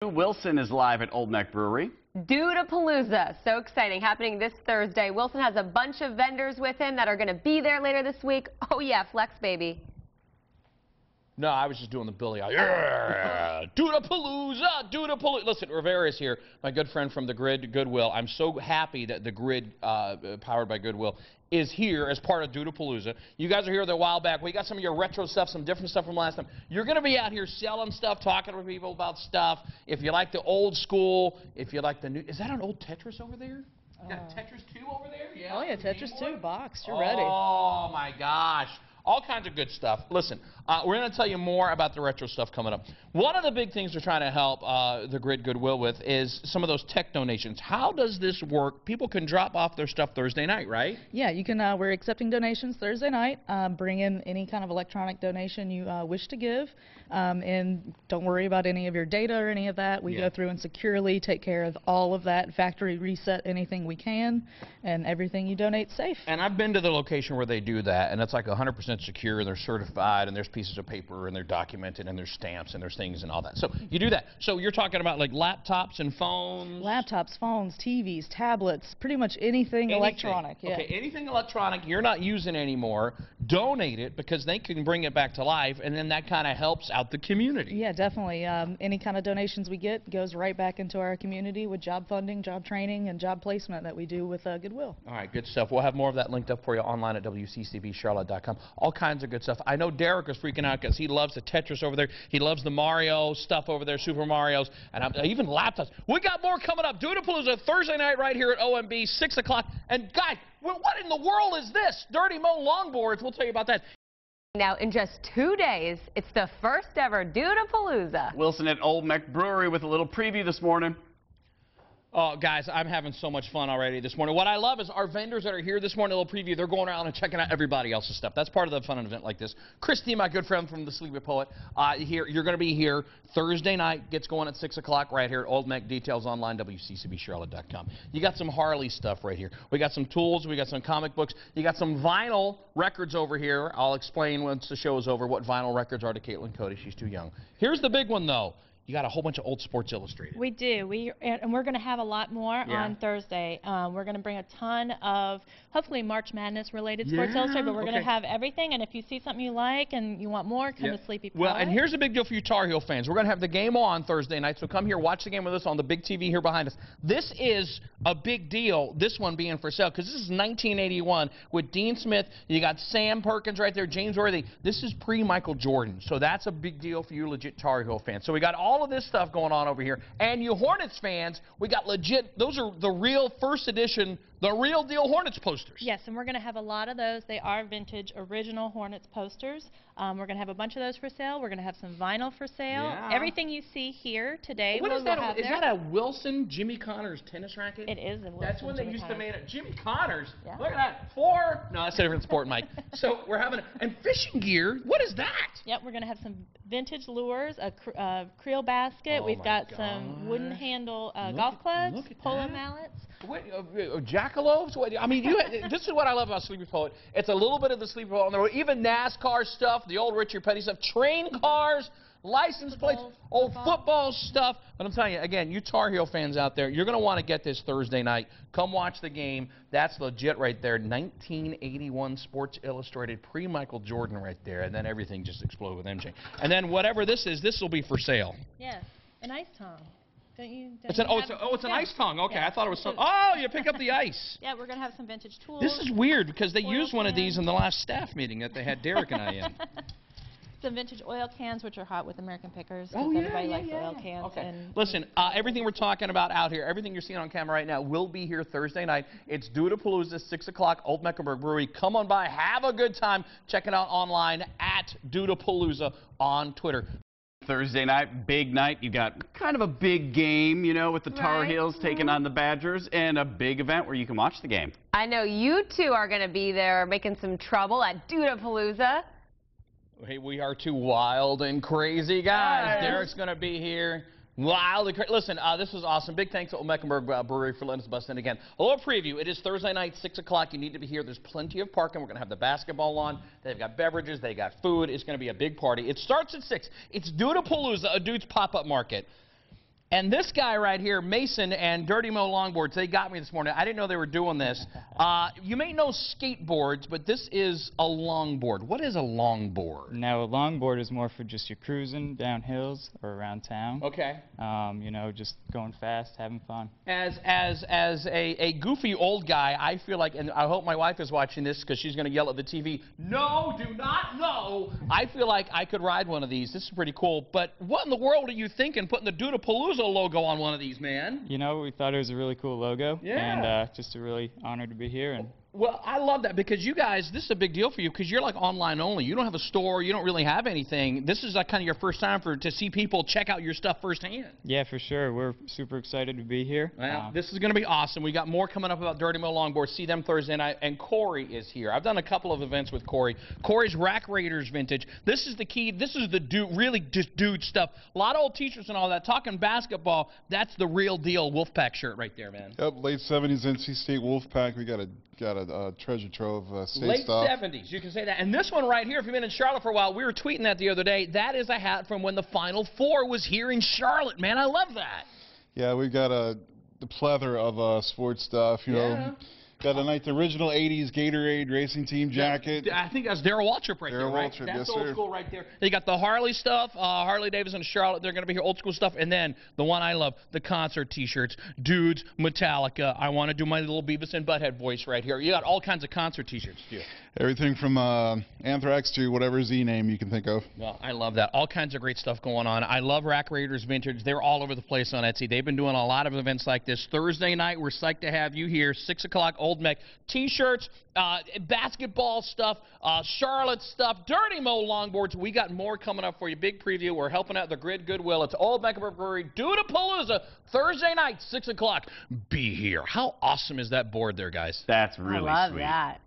Wilson is live at Old Neck Brewery. Dudeapalooza, so exciting, happening this Thursday. Wilson has a bunch of vendors with him that are going to be there later this week. Oh yeah, flex baby. No, I was just doing the Billy. Yeah, Dudeapalooza, Dudeapalooza. Listen, Rivera's here, my good friend from the Grid, Goodwill. I'm so happy that the Grid, powered by Goodwill, is here as part of Dudeapalooza. You guys are here a while back. We got some of your retro stuff, some different stuff from last time. You're going to be out here selling stuff, talking to people about stuff. If you like the old school, if you like the new. Is that an old Tetris over there? You got Tetris 2 over there? Yeah. Oh, yeah, Tetris 2 boxed. You're ready. Oh, my gosh. All kinds of good stuff. Listen, we're going to tell you more about the retro stuff coming up. One of the big things we're trying to help the Grid Goodwill with is some of those tech donations. How does this work? People can drop off their stuff Thursday night, right? Yeah, you can. We're accepting donations Thursday night. Bring in any kind of electronic donation you wish to give, and don't worry about any of your data or any of that. We go through and securely take care of all of that. Factory reset anything we can, and everything you donate safe. And I've been to the location where they do that, and it's like 100% secure, and they're certified, and there's pieces of paper, and they're documented, and there's stamps, and there's things and all that. So you do that. So you're talking about like laptops and phones? Laptops, phones, TVs, tablets, pretty much anything electronic. Yeah. Okay, anything electronic you're not using anymore, donate it because they can bring it back to life, and then that kind of helps out the community. Yeah, definitely. Any kind of donations we get goes right back into our community with job funding, job training, and job placement that we do with Goodwill. All right, good stuff. We'll have more of that linked up for you online at WCCBCharlotte.com. All kinds of good stuff. I know Derek is freaking out because he loves the Tetris over there. He loves the Mario stuff over there, Super Marios, and even laptops. We got more coming up. Dudeapalooza Thursday night right here at OMB, 6 o'clock. And guys, what in the world is this? Dirty Mo longboards. We'll tell you about that. Now, in just 2 days, it's the first ever Dudeapalooza. Wilson at Old Neck Brewery with a little preview this morning. Oh, guys, I'm having so much fun already this morning. What I love is our vendors that are here this morning, a little preview, they're going around and checking out everybody else's stuff. That's part of the fun of an event like this. Christy, my good friend from the Sleepy Poet, you're going to be here Thursday night. Gets going at 6 o'clock right here at Old Neck. Details online, WCCBCharlotte.com. You got some Harley stuff right here. We got some tools. We got some comic books. You got some vinyl records over here. I'll explain once the show is over what vinyl records are to Caitlin Cody. She's too young. Here's the big one, though. You got a whole bunch of old Sports Illustrated. We do. And we're going to have a lot more on Thursday. We're going to bring a ton of, hopefully, March Madness related Sports Illustrated, but we're going to have everything. And if you see something you like and you want more, come to Sleepy Poet. Well, and here's a big deal for you Tar Heel fans. We're going to have the game on Thursday night, so come here, watch the game with us on the big TV here behind us. This is a big deal, this one being for sale, because this is 1981 with Dean Smith. You got Sam Perkins right there, James Worthy. This is pre-Michael Jordan, so that's a big deal for you legit Tar Heel fans. So we got all of this stuff going on over here. And you Hornets fans, we got legit, those are the real first edition, the real deal Hornets posters. Yes, and we're going to have a lot of those. They are vintage original Hornets posters. We're going to have a bunch of those for sale. We're going to have some vinyl for sale. Yeah. Everything you see here today, What is that? Is there. that a Wilson Jimmy Connors tennis racket? It is a Wilson. That's when they Jimmy used Connors. to make it. Jimmy Connors? Yeah. Look at that. 4. No, that's a different sport, Mike. So we're having, and fishing gear. What is that? Yep, we're going to have some vintage lures, a creel basket. Oh We've my got some wooden handle golf clubs, polo mallets. What, jackalopes? What, I mean, this is what I love about Sleepy Poet. It's a little bit of the Sleepy Poet on the road. Even NASCAR stuff, the old Richard Petty stuff, train cars, license plates, old football stuff. But I'm telling you, again, you Tar Heel fans out there, you're going to want to get this Thursday night. Come watch the game. That's legit right there. 1981 Sports Illustrated, pre-Michael Jordan right there. And then everything just exploded with MJ. And then whatever this is, this will be for sale. Yes, an ice tongue. It's an ice tongue. Okay, I thought it was some. Oh, you pick up the ice. Yeah, we're going to have some vintage tools. This is weird because they used one of these in the last staff meeting that they had Derek and I in. Some vintage oil cans, which are hot with American Pickers. Oh, yeah, everybody likes oil cans. Okay. And listen, everything we're talking about out here, everything you're seeing on camera right now will be here Thursday night. It's Dudeapalooza, 6 o'clock, Old Mecklenburg Brewery. Come on by, have a good time. Check it out online at Dudeapalooza on Twitter. Thursday night, big night. You got kind of a big game, you know, with the Tar Heels taking on the Badgers, and a big event where you can watch the game. I know you two are going to be there making some trouble at Dudeapalooza. Hey, we are two wild and crazy guys. Yes. Derek's going to be here. Wild and crazy. Listen, this was awesome. Big thanks to Old Mecklenburg Brewery for letting us bust in again. A little preview. It is Thursday night, 6 o'clock. You need to be here. There's plenty of parking. We're going to have the basketball on. They've got beverages. They got food. It's going to be a big party. It starts at 6. It's Dudeapalooza, a dude's pop-up market. And this guy right here, Mason and Dirty Mo Longboards, they got me this morning. I didn't know they were doing this. You may know skateboards, but this is a longboard. What is a longboard? Now, a longboard is more for just your cruising down hills or around town. Okay. You know, just going fast, having fun. As a goofy old guy, I feel like, and I hope my wife is watching this because she's going to yell at the TV, no, do not, no. I feel like I could ride one of these. This is pretty cool. But what in the world are you thinking putting the Dudeapalooza logo on one of these, man? You know, we thought it was a really cool logo. Yeah. And just a really honor to be here. And well, I love that because you guys, this is a big deal for you because you're like online only. You don't have a store. You don't really have anything. This is like kind of your first time to see people check out your stuff firsthand. yeah, for sure. We're super excited to be here. Well, this is going to be awesome. We got more coming up about Dirty Mo Longboards. See them Thursday night. And Corey is here. I've done a couple of events with Corey. Corey's Rack Raiders Vintage. This is the key. This is the really just dude stuff. A lot of old t-shirts and all that. Talking basketball, that's the real deal Wolfpack shirt right there, man. Yep, late 70s NC State Wolfpack. We got a treasure trove of state Late stuff. 70s, you can say that. And this one right here, if you've been in Charlotte for a while, we were tweeting that the other day. That is a hat from when the Final Four was here in Charlotte, man. I love that. Yeah, we've got the plethora of sports stuff. You know, got the original '80s Gatorade racing team jacket. I think that's Darryl Waltrip right there, right? Waltrip, That's yes, old sir. school right there. They got the Harley stuff, Harley Davidson, Charlotte. They're going to be here, old school stuff. And then the one I love, the concert T-shirts, Dudes, Metallica. I want to do my little Beavis and Butthead voice right here. You got all kinds of concert T-shirts, too. Everything from Anthrax to whatever Z name you can think of. Well, I love that. All kinds of great stuff going on. I love Rack Raiders Vintage. They're all over the place on Etsy. They've been doing a lot of events like this. Thursday night, we're psyched to have you here. 6 o'clock, Old Mech. T-shirts, basketball stuff, Charlotte stuff, Dirty Mo Longboards. We got more coming up for you. Big preview. We're helping out the Grid Goodwill. It's Old Mecklenburg Brewery, Dudeapalooza, Thursday night, 6 o'clock. Be here. How awesome is that board there, guys? That's really I love sweet. that.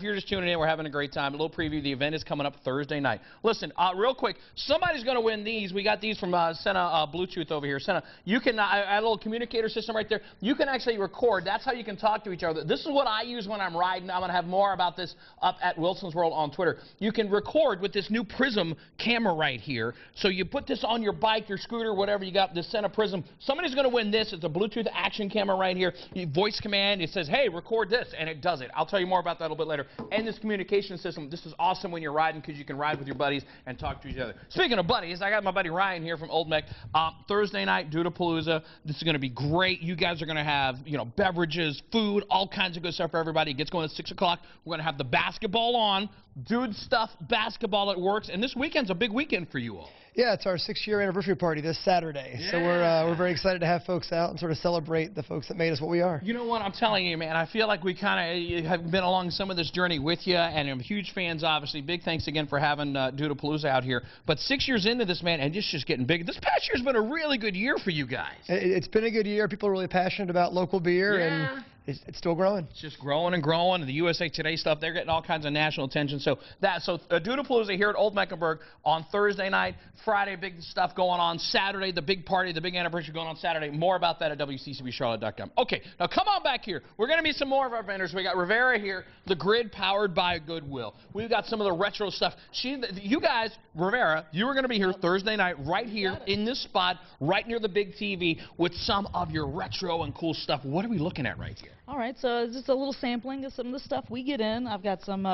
If you're just tuning in, we're having a great time. A little preview. The event is coming up Thursday night. Listen, real quick, somebody's going to win these. We got these from Senna Bluetooth over here. Senna, you can, a little communicator system right there. You can actually record. That's how you can talk to each other. This is what I use when I'm riding. I'm going to have more about this up at Wilson's World on Twitter. You can record with this new Prism camera right here. So you put this on your bike, your scooter, whatever you got, this Senna Prism. Somebody's going to win this. It's a Bluetooth action camera right here. You voice command. It says, hey, record this, and it does it. I'll tell you more about that a little bit later. And this communication system, this is awesome when you're riding because you can ride with your buddies and talk to each other. Speaking of buddies, I got my buddy Ryan here from Old Mech. Thursday night, Dudeapalooza. This is going to be great. You guys are going to have, you know, beverages, food, all kinds of good stuff for everybody. It gets going at 6 o'clock. We're going to have the basketball on. Dude stuff, basketball that works. And this weekend's a big weekend for you all. Yeah, it's our 6-year anniversary party this Saturday. Yeah. So we're very excited to have folks out and sort of celebrate the folks that made us what we are. You know what? I'm telling you, man, I feel like we kind of have been along some of this journey with you, and I'm huge fans, obviously. Big thanks again for having Dudeapalooza out here. But 6 years into this, man, and it's just getting big. This past year's been a really good year for you guys. It's been a good year. People are really passionate about local beer, and it's still growing. It's just growing and growing. And the USA Today stuff, they're getting all kinds of national attention. So Dudeapalooza here at Old Mecklenburg on Thursday night. Friday, big stuff going on. Saturday, the big party, the big anniversary going on Saturday. More about that at WCCBCharlotte.com. Okay, now come on back here. We're going to meet some more of our vendors. We got Rivera here, the Grid powered by Goodwill. We've got some of the retro stuff. You guys, Rivera, you were going to be here Thursday night right here in this spot, right near the big TV with some of your retro and cool stuff. What are we looking at right here? All right, so just a little sampling of some of the stuff we get in. I've got some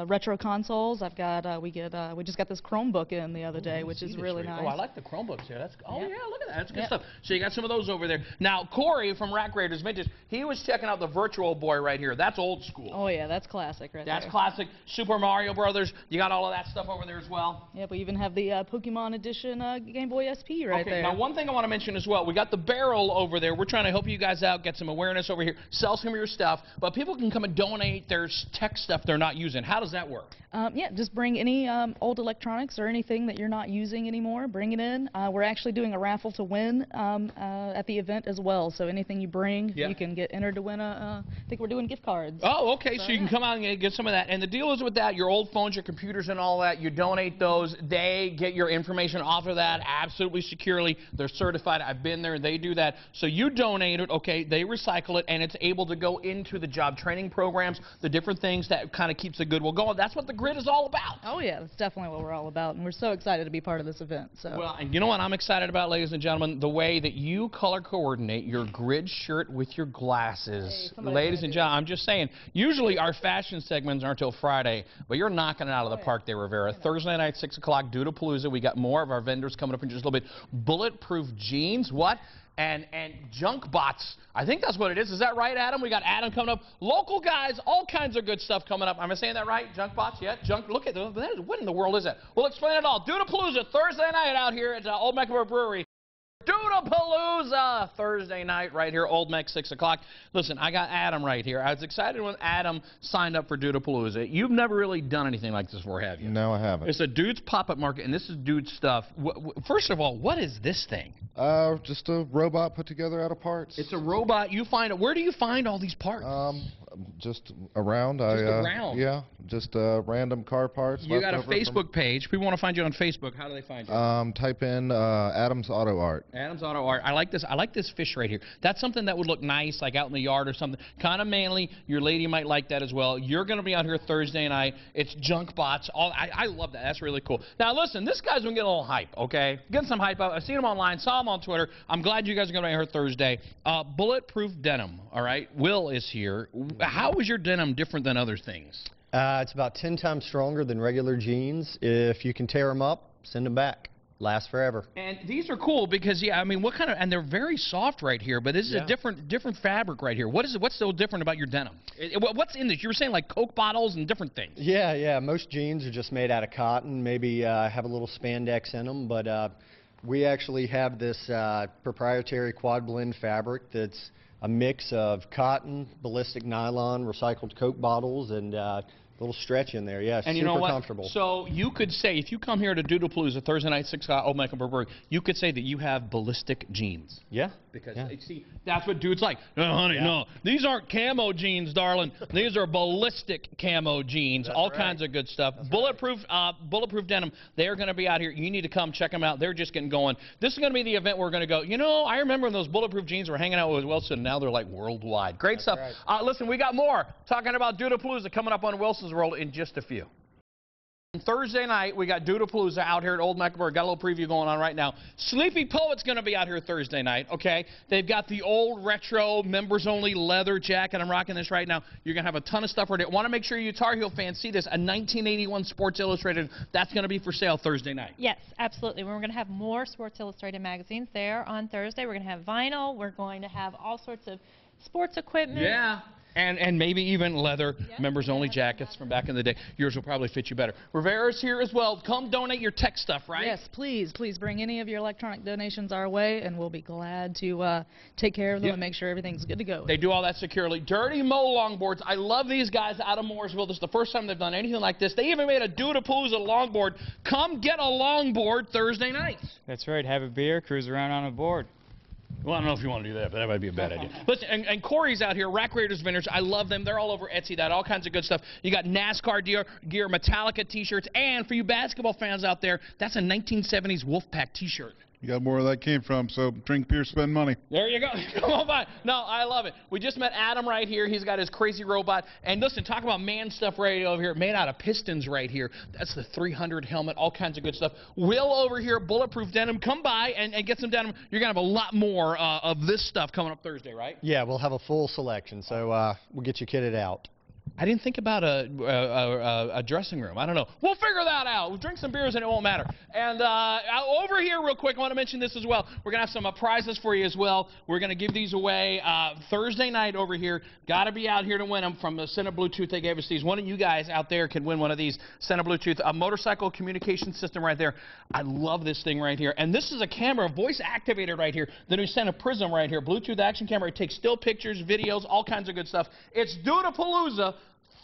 retro consoles. I've got we just got this Chromebook in the other day, which is really nice. Oh, I like the Chromebooks here. That's yeah, look at that. That's good stuff. So you got some of those over there. Now Corey from Rack Raiders Vintage, he was checking out the Virtual Boy right here. That's old school. Oh yeah, that's classic right there. That's classic. Super Mario Brothers. You got all of that stuff over there as well. Yeah, we even have the Pokemon Edition Game Boy SP right there. Now one thing I want to mention as well, we got the barrel over there. We're trying to help you guys out, get some awareness over here, sell some of your stuff, but people can come and donate their tech stuff they're not using. How does that work? Yeah, just bring any old electronics or anything that you're not using anymore, bring it in. We're actually doing a raffle to win at the event as well, so anything you bring, you can get entered to win I think we're doing gift cards. Oh, okay, so you can come out and get some of that. And the deal is with that, your old phones, your computers and all that, you donate those, they get your information off of that absolutely securely. They're certified. I've been there. They do that. So you donate it, okay, they recycle it, and it's that's able to go into the job training programs, the different things that kind of keeps the goodwill going. That's what the grid is all about. Oh yeah, that's definitely what we're all about, and we're so excited to be part of this event. So. Well, and you know what I'm excited about, ladies and gentlemen? The way that you color coordinate your grid shirt with your glasses. Hey, ladies and gentlemen, I'm just saying, usually our fashion segments aren't until Friday, but you're knocking it out of the park there, Rivera. Thursday night, 6 o'clock, Dudeapalooza. We got more of our vendors coming up in just a little bit. Bulletproof jeans, what? And junk bots. I think that's what it is. Is that right, Adam? We got Adam coming up. Local guys, all kinds of good stuff coming up. Am I saying that right? Junk bots? Yeah, junk. Look at what in the world is that? We'll explain it all. Dudeapalooza Thursday night out here at Old Mecklenburg Brewery. Dudeapalooza Thursday night right here, Old Meck, 6 o'clock. Listen, I got Adam right here. I was excited when Adam signed up for Dudeapalooza. You've never really done anything like this before, have you? No, I haven't. It's a Dude's pop-up market, and this is Dude's stuff. First of all, what is this thing? Just a robot put together out of parts. It's a robot. You find it. Where do you find all these parts? Just around. Just around? Yeah, just random car parts. You got a Facebook page. People want to find you on Facebook. How do they find you? Type in Adam's Auto Art. Adam's Auto Art. I like this. I like this fish right here. That's something that would look nice, like out in the yard or something. Kind of manly. Your lady might like that as well. You're going to be out here Thursday night. It's junk bots. I love that. That's really cool. Now listen, this guy's going to get a little hype. Okay, getting some hype out. I've seen him online. Saw him on Twitter. I'm glad you guys are going to be here Thursday. Bulletproof denim. All right. Will is here. How is your denim different than other things? It's about 10 times stronger than regular jeans. If you can tear them up, send them back. Last forever. And these are cool because, yeah, I mean, what kind of, and they're very soft right here, but this is a different fabric right here. What is it? What's so different about your denim? What's in this? You were saying like Coke bottles and different things. Yeah. Most jeans are just made out of cotton, maybe have a little spandex in them, but we actually have this proprietary quad blend fabric that's a mix of cotton, ballistic nylon, recycled Coke bottles, and a little stretch in there, yeah, and super you know what? comfortable. So you could say, if you come here to Dudeapalooza Thursday night, 6 o'clock, Old Mecklenburg Brewery, you could say that you have ballistic jeans. Yeah. Because, see, that's what dudes like. No, honey, no. These aren't camo jeans, darling. These are ballistic camo jeans, all kinds of good stuff. Bulletproof denim, they're going to be out here. You need to come check them out. They're just getting going. This is going to be the event where we're going to go, you know, I remember when those bulletproof jeans were hanging out with Wilson. Now they're like worldwide. Great stuff. Right. Listen, we got more talking about Dudeapalooza coming up on Wilson's World in just a few. Thursday night, we got Dudeapalooza out here at Old Mecklenburg. Got a little preview going on right now. Sleepy Poet's going to be out here Thursday night, okay? They've got the old retro members-only leather jacket. I'm rocking this right now. You're going to have a ton of stuff right there. Want to make sure you Tar Heel fans see this. A 1981 Sports Illustrated. That's going to be for sale Thursday night. Yes, absolutely. We're going to have more Sports Illustrated magazines there on Thursday. We're going to have vinyl. We're going to have all sorts of sports equipment. Yeah. And maybe even leather members-only jackets from back in the day. Yours will probably fit you better. Rivera's here as well. Come donate your tech stuff, right? Yes, please. Please bring any of your electronic donations our way, and we'll be glad to take care of them and make sure everything's good to go. They do all that securely. Dirty Mo longboards. I love these guys out of Mooresville. This is the first time they've done anything like this. They even made a Dudeapalooza longboard. Come get a longboard Thursday night. That's right. Have a beer, cruise around on a board. Well, I don't know if you want to do that, but that might be a bad idea. Listen, and Corey's out here, Rack Raiders Vendors. I love them. They're all over Etsy, all kinds of good stuff. You got NASCAR gear, Metallica T-shirts, and for you basketball fans out there, that's a 1970s Wolfpack T-shirt. You got more where that came from, so drink beer, spend money. There you go. Come on by. No, I love it. We just met Adam right here. He's got his crazy robot. And listen, talk about man stuff right over here. Made out of pistons right here. That's the 300 helmet, all kinds of good stuff. Will over here, Bulletproof Denim. Come by and get some denim. You're going to have a lot more of this stuff coming up Thursday, right? Yeah, we'll have a full selection, so we'll get you kitted out. I didn't think about a dressing room. I don't know. We'll figure that out. We'll drink some beers and it won't matter. And over here real quick, I want to mention this as well. We're going to have some prizes for you as well. We're going to give these away Thursday night over here. Got to be out here to win them from the Center Bluetooth. They gave us these. One of you guys out there can win one of these Center Bluetooth. A motorcycle communication system right there. I love this thing right here. And this is a camera, voice activated right here. The new Center Prism right here. Bluetooth action camera. It takes still pictures, videos, all kinds of good stuff. It's Dudeapalooza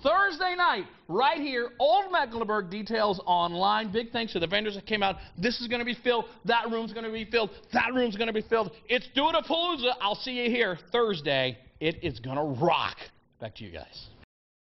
Thursday night, right here, Old Mecklenburg. Details online. Big thanks to the vendors that came out. This is going to be filled. That room's going to be filled. That room's going to be filled. It's Dudeapalooza. I'll see you here Thursday. It is going to rock. Back to you guys.